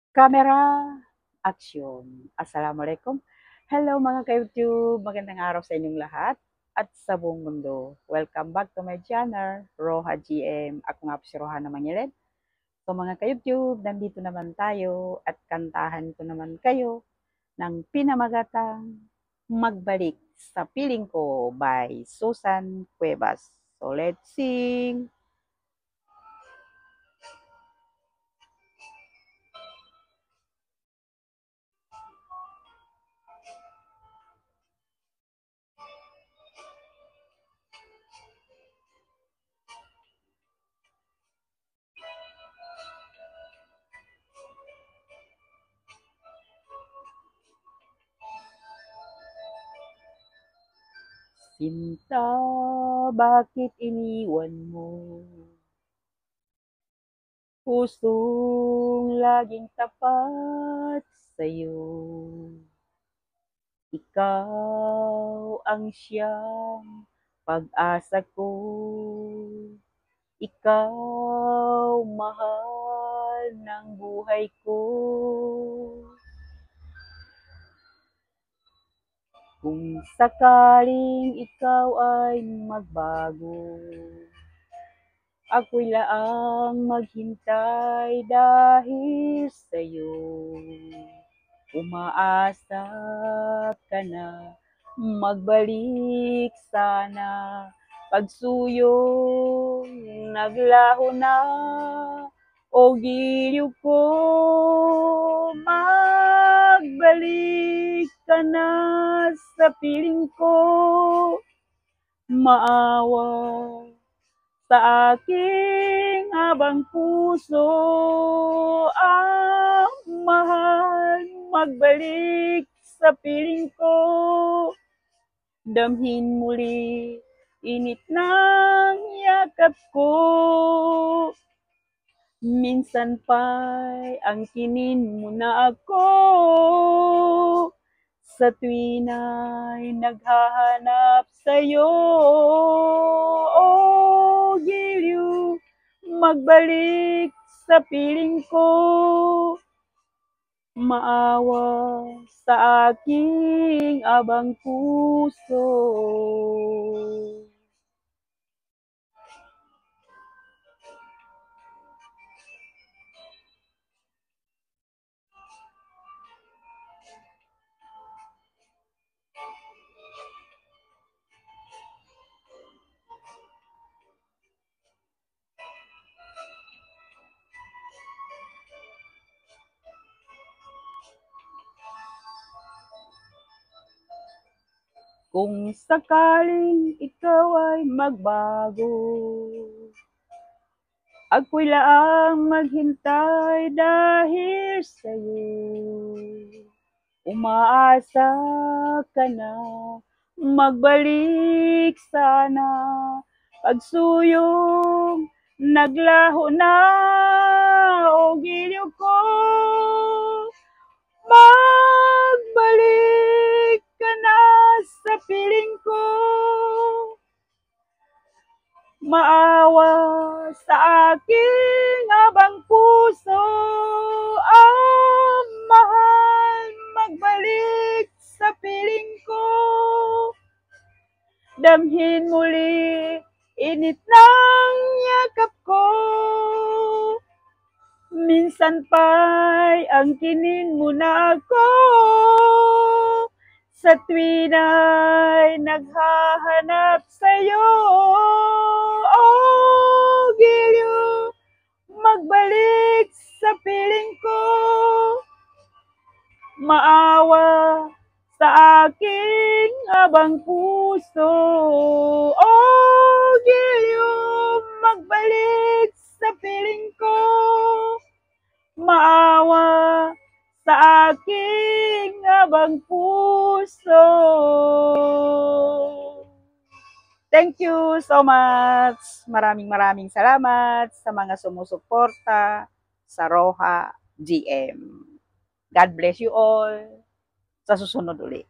Camera, action. Assalamualaikum. Hello mga ka-YouTube, magandang araw sa inyong lahat at sa buong mundo. Welcome back to my channel, Roha GM. Ako nga po si Roha na Mangilet. So mga ka-YouTube, nandito naman tayo at kantahan ko naman kayo ng pinamagatang Magbalik sa Piling Ko by Susan Cuevas. So let's sing! Sinta, bakit iniwan mo? Pusong laging tapat sa'yo. Ikaw ang siyang pag-asa ko. Ikaw, mahal ng buhay ko. Kung sakaling ikaw ay magbago, ako'y laang maghintay dahil sa'yo. Umaasa ka na, magbalik sana. Pagsuyong naglaho na, o giliw ko. Magbalik ka na sa piling ko. Maawa sa aking habang puso ang mahal, magbalik sa piling ko. Damhin muli init ng yakap ko. Minsan pa'y angkinin mo na ako sa tuwina'y naghahanap sa'yo. O giliw, magbalik sa piling ko. Maawa sa aking abang puso. Kung sakaling ikaw ay magbago, ako'y laang maghintay dahil sa'yo. Umaasa ka na, magbalik sana. Pagsuyong naglaho na, o giliw ko. Magbalik ka na sa piling ko. Maawa sa aking habang puso ang mahal, magbalik sa piling ko. Damhin muli init ng yakap ko. Minsan pa'y angkinin mo na ako sa tuwina'y naghahanap sa'yo. O giliw, magbalik sa piling ko. Maawa sa aking habang puso. O giliw, magbalik sa piling ko. Maawa sa aking habang puso. Thank you so much. Maraming salamat sa mga sumusuporta sa Roha GM. God bless you all. Sa susunod ulit.